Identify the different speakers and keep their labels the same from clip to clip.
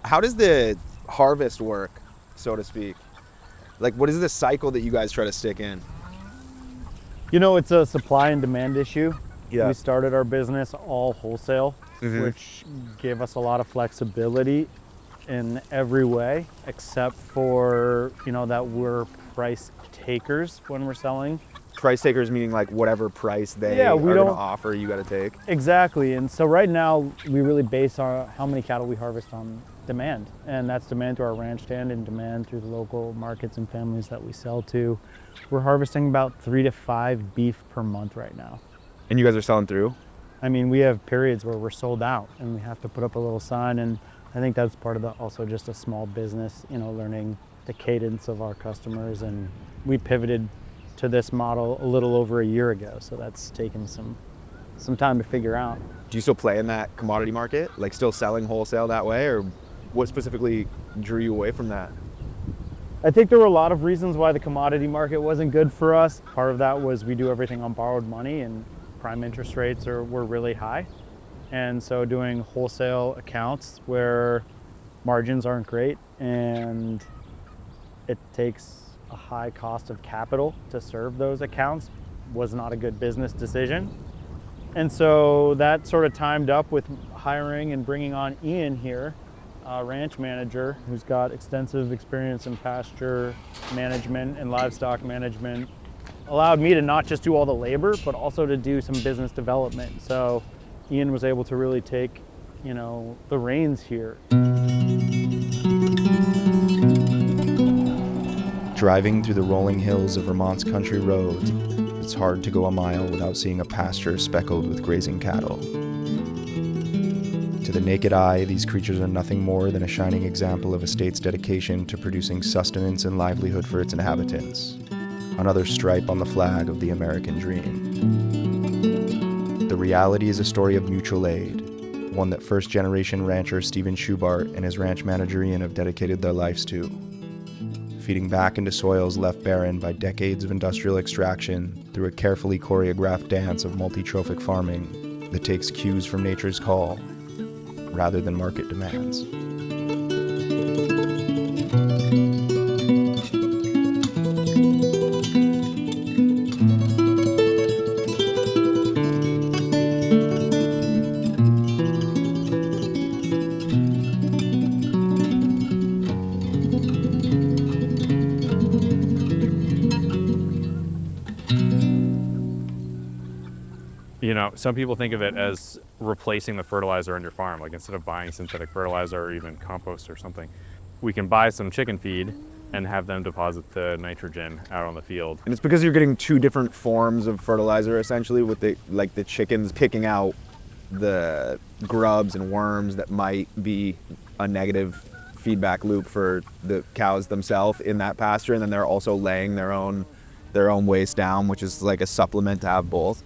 Speaker 1: How does the harvest work, so to speak? Like, what is the cycle that you guys try to stick in?
Speaker 2: You know, it's a supply and demand issue.
Speaker 1: Yeah.
Speaker 2: We started our business all wholesale, which gave us a lot of flexibility in every way, except for, you know, that we're price takers when we're selling.
Speaker 1: Price takers meaning like whatever price they are going to offer, you got to take.
Speaker 2: Exactly. And so right now we really base our how many cattle we harvest on demand, and that's demand to our ranch stand and demand through the local markets and families that we sell to. We're harvesting about 3 to 5 beef per month right now.
Speaker 1: And you guys are selling through?
Speaker 2: I mean, we have periods where we're sold out and we have to put up a little sign, and I think that's part of the also just a small business, you know, learning the cadence of our customers, and we pivoted to this model a little over a year ago, so that's taken some time to figure out.
Speaker 1: Do you still play in that commodity market, like still selling wholesale that way, or what specifically drew you away from that?
Speaker 2: I think there were a lot of reasons why the commodity market wasn't good for us. Part of that was we do everything on borrowed money, and prime interest rates were really high. And so doing wholesale accounts where margins aren't great and it takes a high cost of capital to serve those accounts was not a good business decision. And so that sort of timed up with hiring and bringing on Ian here, a ranch manager who's got extensive experience in pasture management and livestock management, allowed me to not just do all the labor, but also to do some business development. So Ian was able to really take, you know, the reins here.
Speaker 3: Driving through the rolling hills of Vermont's country roads, it's hard to go a mile without seeing a pasture speckled with grazing cattle. To the naked eye, these creatures are nothing more than a shining example of a state's dedication to producing sustenance and livelihood for its inhabitants. Another stripe on the flag of the American dream. The reality is a story of mutual aid, one that first-generation rancher Steven Schubart and his ranch manager Ian have dedicated their lives to. Feeding back into soils left barren by decades of industrial extraction through a carefully choreographed dance of multi-trophic farming that takes cues from nature's call rather than market demands.
Speaker 4: You know, some people think of it as replacing the fertilizer on your farm. Like instead of buying synthetic fertilizer or even compost or something, we can buy some chicken feed and have them deposit the nitrogen out on the field.
Speaker 1: And it's because you're getting two different forms of fertilizer essentially, with the chickens picking out the grubs and worms that might be a negative feedback loop for the cows themselves in that pasture, and then they're also laying their own waste down, which is like a supplement to have both.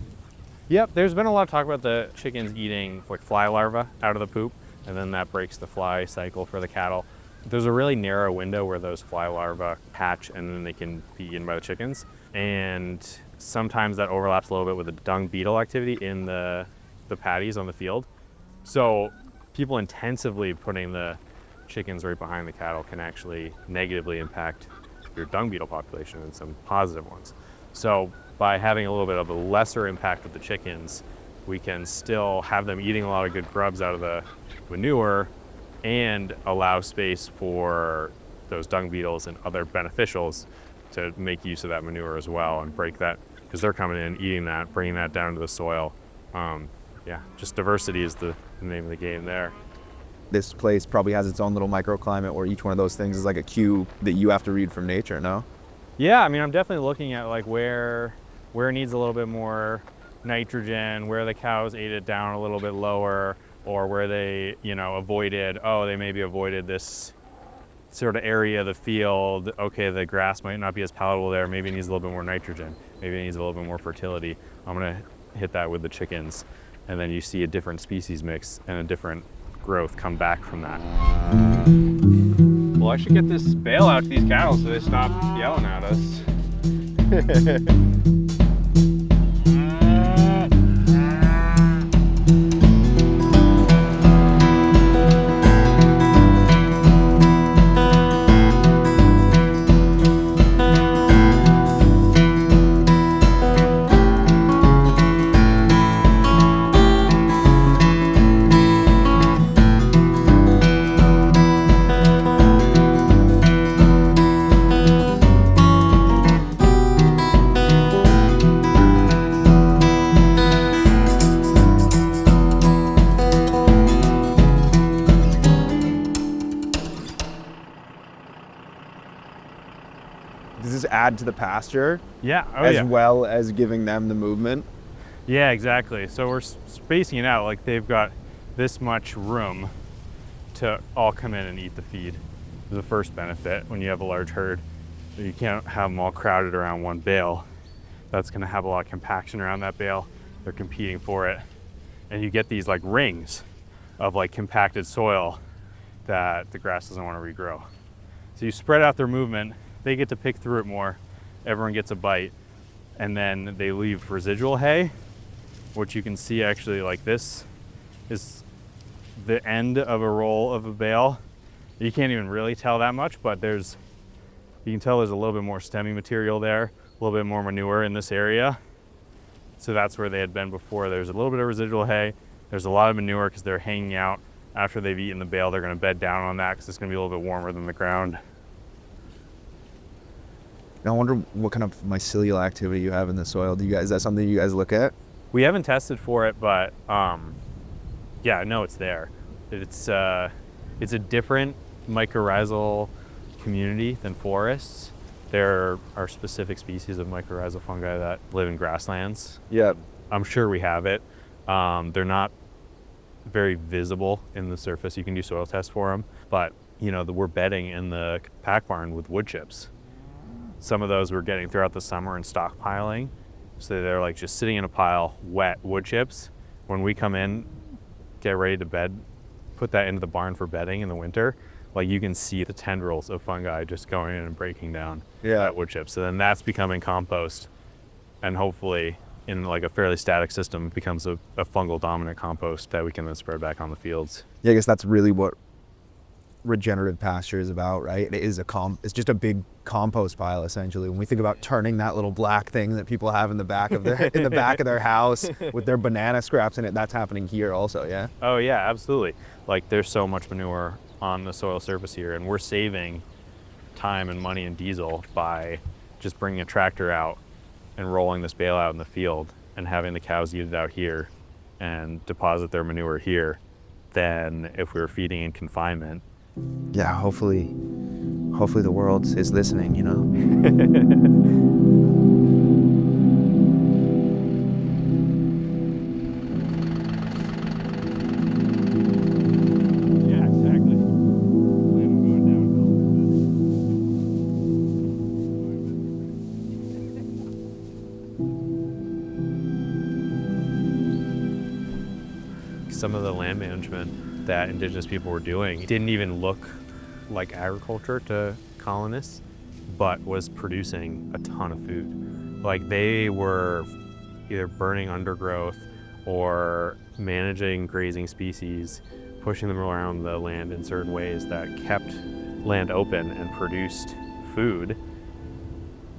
Speaker 4: Yep, there's been a lot of talk about the chickens eating like fly larvae out of the poop, and then that breaks the fly cycle for the cattle. There's a really narrow window where those fly larvae hatch and then they can be eaten by the chickens. And sometimes that overlaps a little bit with the dung beetle activity in the patties on the field. So people intensively putting the chickens right behind the cattle can actually negatively impact your dung beetle population and some positive ones. So by having a little bit of a lesser impact with the chickens, we can still have them eating a lot of good grubs out of the manure and allow space for those dung beetles and other beneficials to make use of that manure as well and break that, because they're coming in, eating that, bringing that down to the soil. Yeah, just diversity is the name of the game there.
Speaker 1: This place probably has its own little microclimate where each one of those things is like a cue that you have to read from nature, no?
Speaker 4: Yeah, I mean, I'm definitely looking at like where it needs a little bit more nitrogen, where the cows ate it down a little bit lower, or where they, they maybe avoided this sort of area of the field. Okay, the grass might not be as palatable there. Maybe it needs a little bit more nitrogen. Maybe it needs a little bit more fertility. I'm gonna hit that with the chickens. And then you see a different species mix and a different growth come back from that. Well, I should get this bale out to these cattle so they stop yelling at us.
Speaker 1: Does this add to the pasture
Speaker 4: Yeah,
Speaker 1: as well as giving them the movement?
Speaker 4: Yeah, exactly. So we're spacing it out, like they've got this much room to all come in and eat the feed. The first benefit when you have a large herd, you can't have them all crowded around one bale. That's gonna have a lot of compaction around that bale. They're competing for it. And you get these like rings of like compacted soil that the grass doesn't want to regrow. So you spread out their movement, they get to pick through it more, everyone gets a bite, and then they leave residual hay, which you can see actually like this is the end of a roll of a bale. You can't even really tell that much, but you can tell there's a little bit more stemming material there, a little bit more manure in this area. So that's where they had been before. There's a little bit of residual hay. There's a lot of manure because they're hanging out. After they've eaten the bale, they're gonna bed down on that because it's gonna be a little bit warmer than the ground.
Speaker 1: I wonder what kind of mycelial activity you have in the soil. Is that something you guys look at?
Speaker 4: We haven't tested for it, but yeah, I know it's there. It's a different mycorrhizal community than forests. There are specific species of mycorrhizal fungi that live in grasslands.
Speaker 1: Yeah.
Speaker 4: I'm sure we have it. They're not very visible in the surface. You can do soil tests for them, but we're bedding in the pack barn with wood chips. Some of those we're getting throughout the summer and stockpiling. So they're like just sitting in a pile, wet wood chips. When we come in, get ready to bed, put that into the barn for bedding in the winter, like you can see the tendrils of fungi just going in and breaking down that wood chip. So then that's becoming compost, and hopefully in like a fairly static system, it becomes a fungal dominant compost that we can then spread back on the fields.
Speaker 1: Yeah, I guess that's really what regenerative pasture is about, right? It's just a big compost pile essentially. When we think about turning that little black thing that people have in the back of their house with their banana scraps in it, that's happening here also, yeah?
Speaker 4: Oh yeah, absolutely. Like there's so much manure on the soil surface here, and we're saving time and money and diesel by just bringing a tractor out and rolling this bale out in the field and having the cows eat it out here and deposit their manure here than if we were feeding in confinement.
Speaker 1: Yeah, hopefully the world is listening,
Speaker 4: some of the land management that indigenous people were doing didn't even look like agriculture to colonists, but was producing a ton of food. Like they were either burning undergrowth or managing grazing species, pushing them around the land in certain ways that kept land open and produced food.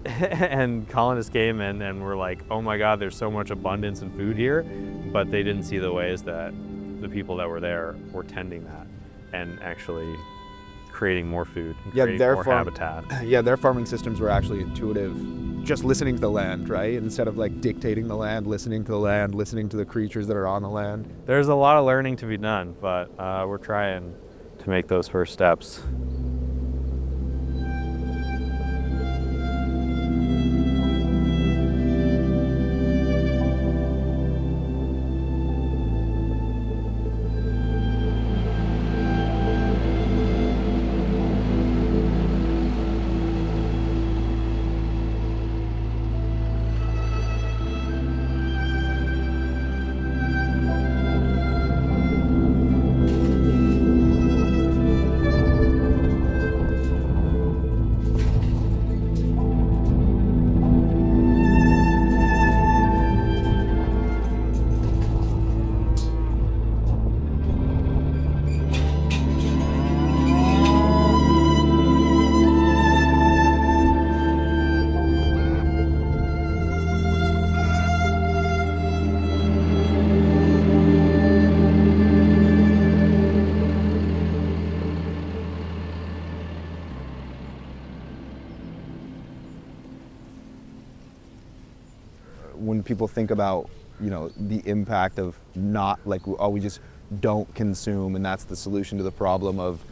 Speaker 4: And colonists came and were like, oh my God, there's so much abundance in food here, but they didn't see the ways that the people that were there were tending that and actually creating more food, and creating more habitat.
Speaker 1: Yeah, their farming systems were actually intuitive, just listening to the land, right? Instead of like dictating the land, listening to the land, listening to the creatures that are on the land.
Speaker 4: There's a lot of learning to be done, but we're trying to make those first steps.
Speaker 1: When people think about, you know, the impact of not like, oh, we just don't consume, and that's the solution to the problem of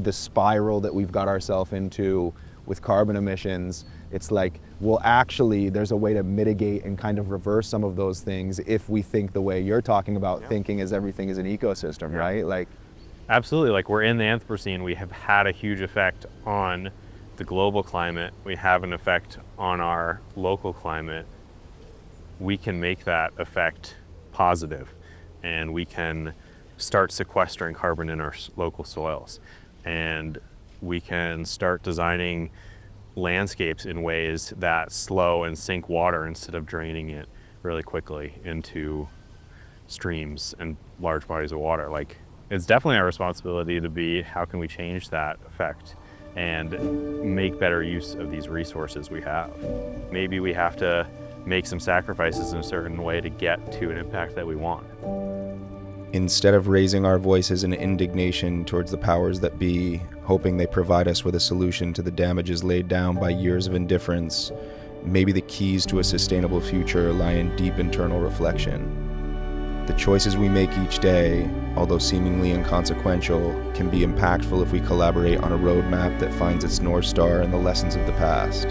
Speaker 1: the spiral that we've got ourselves into with carbon emissions, it's like, well, actually, there's a way to mitigate and kind of reverse some of those things if we think the way you're talking about thinking as everything is an ecosystem, right? Like,
Speaker 4: absolutely. Like we're in the Anthropocene, we have had a huge effect on the global climate. We have an effect on our local climate. We can make that effect positive, and we can start sequestering carbon in our local soils, and we can start designing landscapes in ways that slow and sink water instead of draining it really quickly into streams and large bodies of water. Like, it's definitely our responsibility to be, how can we change that effect and make better use of these resources we have? Maybe we have to make some sacrifices in a certain way to get to an impact that we want.
Speaker 3: Instead of raising our voices in indignation towards the powers that be, hoping they provide us with a solution to the damages laid down by years of indifference, maybe the keys to a sustainable future lie in deep internal reflection. The choices we make each day, although seemingly inconsequential, can be impactful if we collaborate on a roadmap that finds its North Star in the lessons of the past.